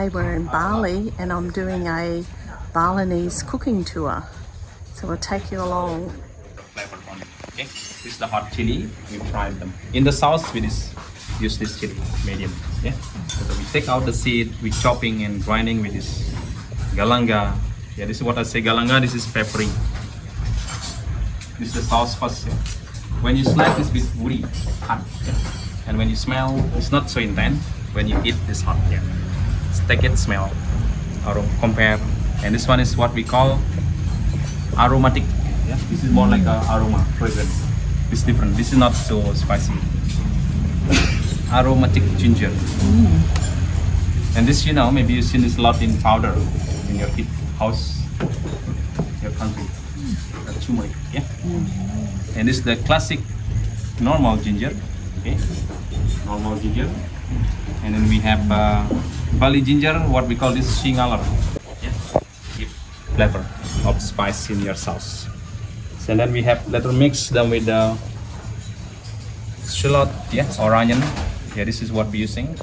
today we're in Bali and I'm doing a Balinese cooking tour. So we'll take you along. Flavor on it. Okay, this is the hot chili. We fried them. In the sauce, we use this chili, medium. Yeah, so we take out the seed, we chopping and grinding with this galanga. Yeah, this is what I say galanga. This is peppery. This is the sauce first. Yeah. When you snack, it's a bit woody, hot. Yeah. And when you smell, it's not so intense. When you eat, it's hot. Yeah. Take it, smell, compare. And this one is what we call aromatic. Yeah, this is more like a aroma fragrance. It's different. This is not so spicy. Aromatic ginger. And this, you know, maybe you've seen this a lot in powder in your house, your country. Turmeric. Yeah. And this is the classic normal ginger. Okay, normal ginger. And then we have Bali ginger, what we call this singalar. Yeah, give flavor of spice in your sauce. So and then we have later mix them with the shallot, yeah, or onion. Yeah, this is what we're using.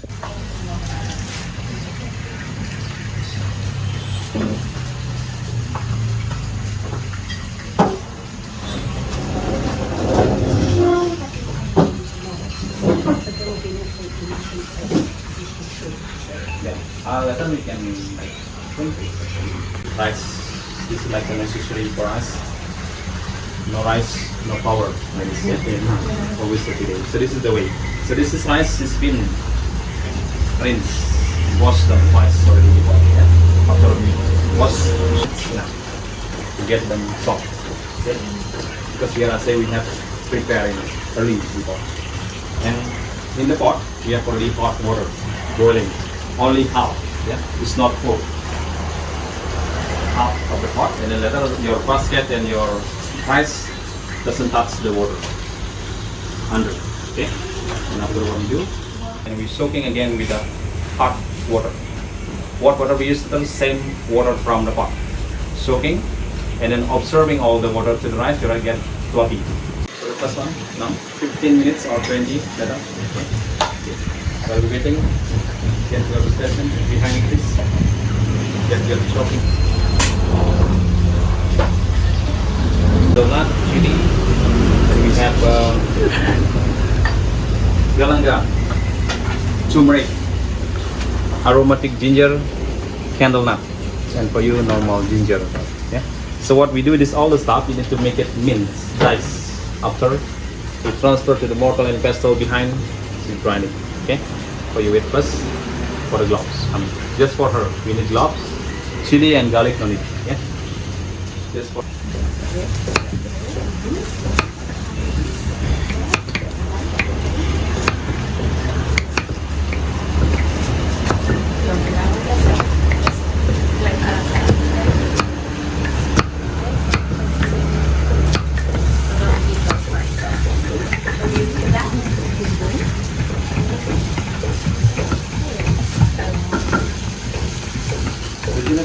Later we can rice. This is like a necessary for us. No rice, no power. Like this, yeah? Always every day. So this is the way. So this is rice is been rinsed, washed them twice already before. Yeah? After we wash to get them soft. Okay? Because here I say we have preparing early before. And in the pot we have already hot water boiling. Only half, yeah, it's not full. Half of the pot, and then later your basket and your rice doesn't touch the water under. Okay, and after what we do, and we're soaking again with the hot water. What water we use? The same water from the pot. Soaking, and then observing all the water to the rice, you're gonna get fluffy. So the first one, now 15 minutes or 20 later. Okay. While we're waiting, get your station behind this. Get your chopping. Donut, chili. Then we have galanga, turmeric, aromatic ginger, candle nut, and for you normal ginger. Yeah. So what we do is all the stuff you need to make it mince, dice. After we transfer to the mortar and pestle behind, we grind it. Okay, for you wait first for the gloves. Just for her, we need gloves, chili and garlic no need. Yeah, just for.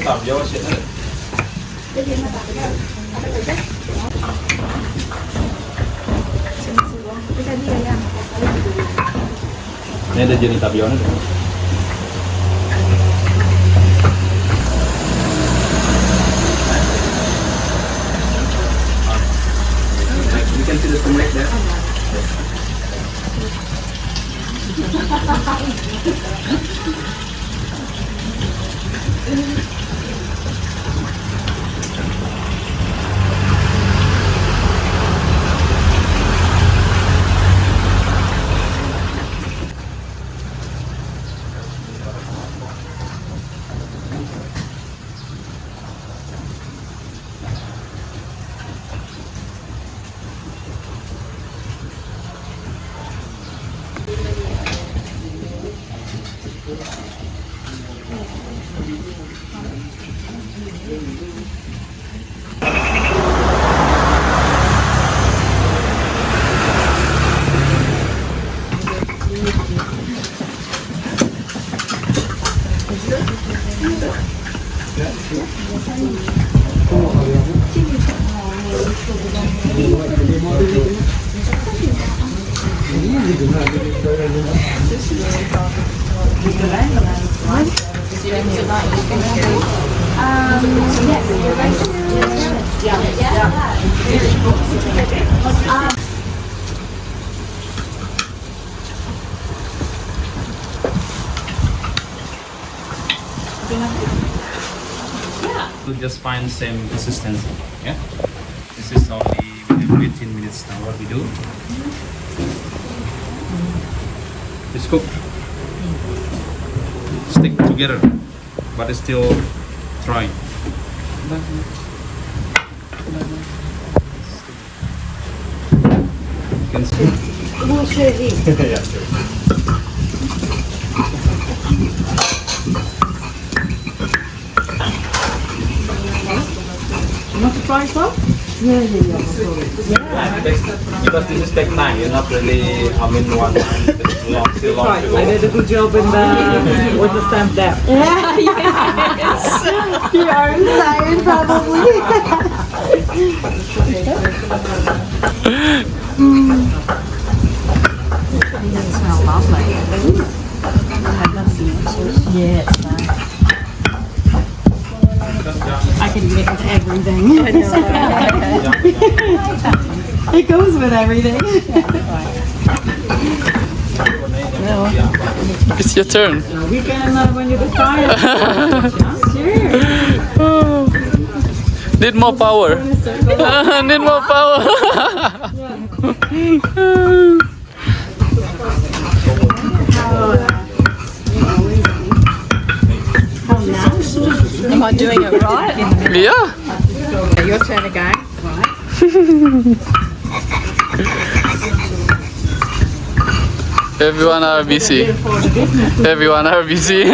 Tapio siya na. Ini ada jenis tapio na. You can see the turmeric there. To just find same consistency. Yeah. This is only within 15 minutes now. What we do? It's cooked. Stick together, but it's still dry. You can see. Yeah, sure. You want to try as well? Yeah, because this is take time. You're not really, I mean, one time. Still long Right, to go. I did a good job in the with the stamp there. Yeah, yes. You are tired probably. It smells lovely. Yeah, it's fine. I can eat it with everything. I know. It goes with everything. It's your turn. We can when you decide. Sure. Need more power. Need more power. Am I doing it right? Yeah. Your turn again. Everyone are busy. Everyone are busy.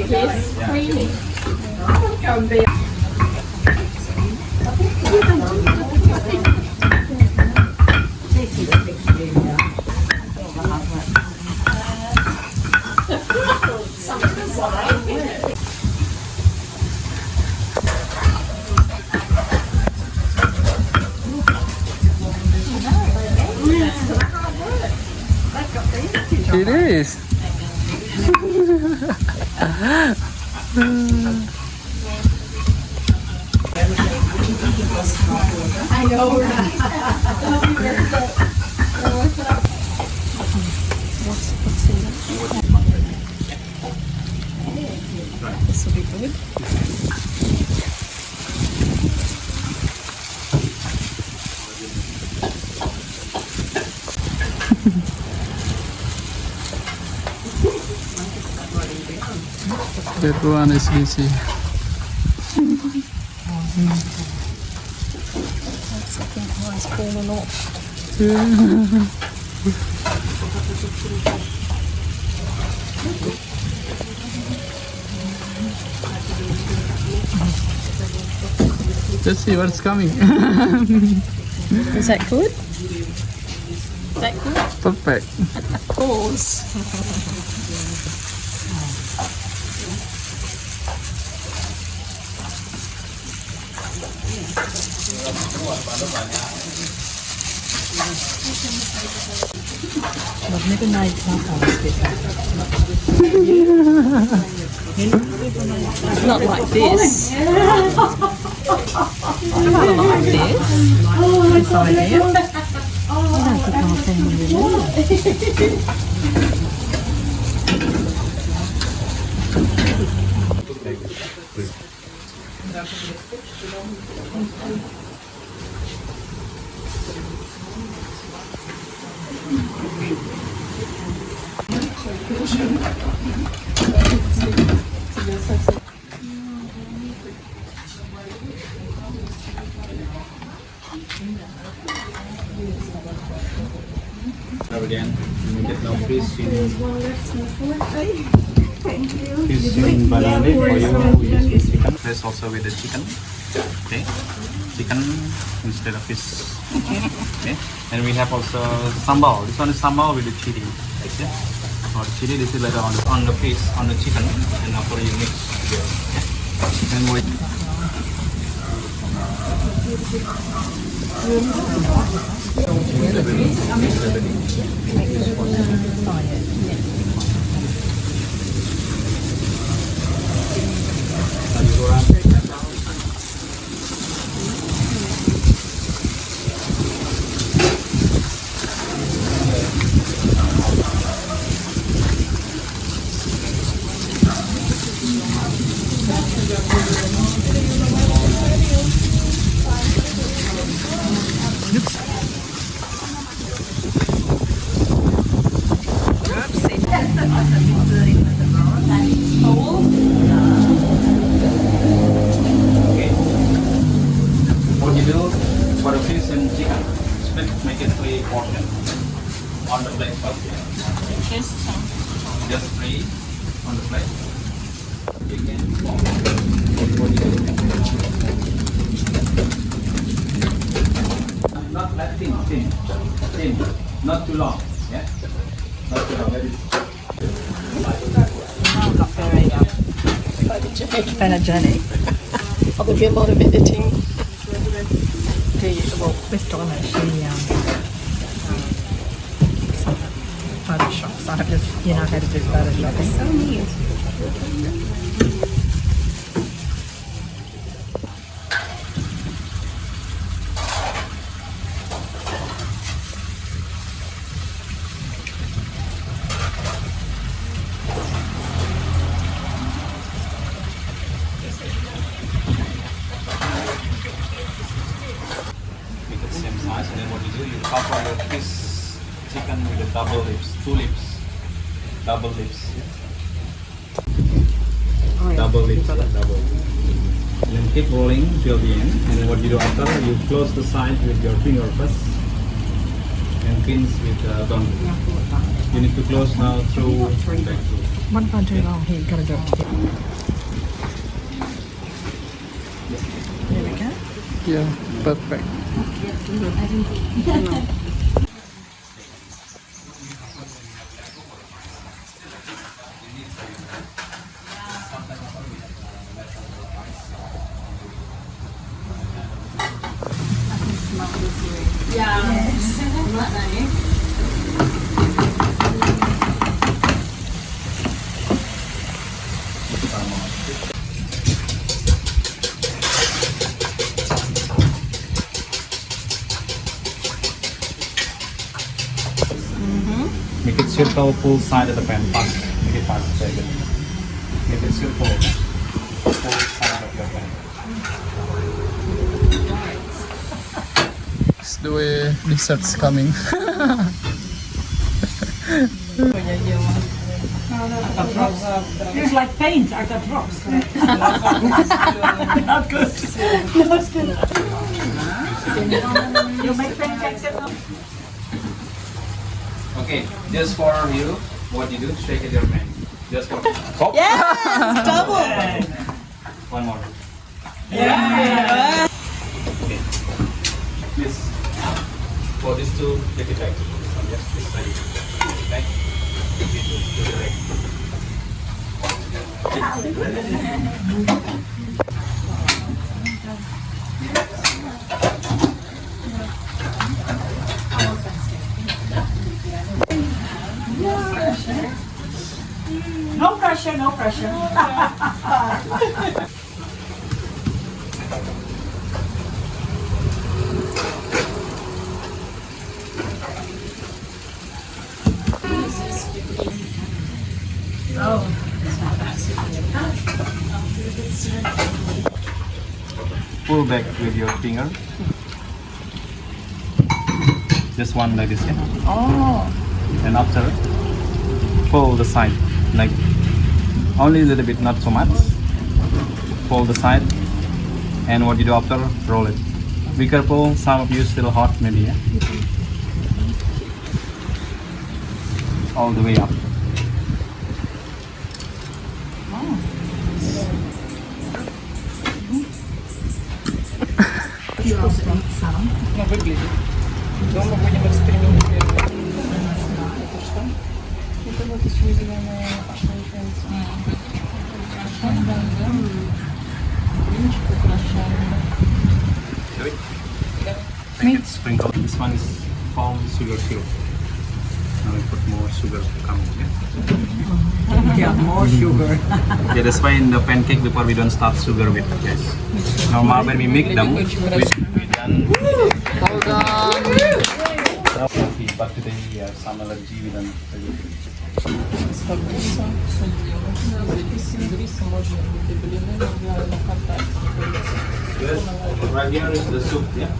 Very smooth. Creamy. It is. This will be good. Everyone is busy. Second one's fallen off. Let's see what's coming. Is that good? Is that good? Perfect. Pause. I've never made sometimes before. It's not like this. Not like this. This idea. I don't think my family will. Now again, we get now fish in banana for you. We use with chicken. There's also with the chicken. Okay, chicken instead of fish. Okay, and we have also sambal. This one is sambal with the chili. Okay, hot chili. This is later on the piece on the chicken, and after you mix together. Yeah? And wait. What you do for the fish and chicken, split, make it 3 portions on the plate first. Just 3 on the plate. Chicken, pork. What you do? Not that thin, not too long. Yeah, not too long. Very Photogenic. I'll be a lot of editing. Well, this time actually Photoshop, so I have to, you know how to do Photoshop. It's so neat. make it same size, and then what you do, you cover your piece chicken with the double lips, 2 lips, double lips. Double lips, double. And then keep rolling till the end. And then what you do after, you close the side with your finger first, and pinch with the thumb. You need to close now through back through. What if I do wrong here? You've got to do it together. There we go. Yeah, perfect. Make it circle full side of the pan fast. Make it fast, very good. Make it circle full side of your pan. It's the way dessert's coming. Feels like paint. I got drops. Not good. You make pancakes at home? Okay, just for you, what you do, shake it your pan. Just for pop. Yes, double. One more. Yeah. Okay. This for this two, take it back. Just this side. Back. To the right. No pressure, no pressure. Pull back with your finger. Just one like this, yeah? Oh, And after, pull the side, like only a little bit, not so much. Pull the side, and what you do after, roll it. Be careful, some of you still hot maybe, yeah? All the way up. ну выглядит. Дома будем экспериментировать. Do it. Make it sprinkle. This one is palm sugar syrup. Now we put more sugar to come in. Yeah, more sugar. Yeah, that's why in the pancake before we don't start sugar with this. Normal when we make them, we done. Hold on. But today we have some allergy with them. Yes, right here is the soup. Yeah.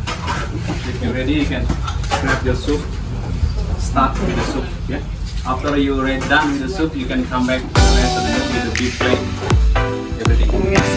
If you're ready, you can grab your soup. Start with the soup. Yeah. After you're done with the soup, you can come back to the rest of the soup with the beef plate. Everything.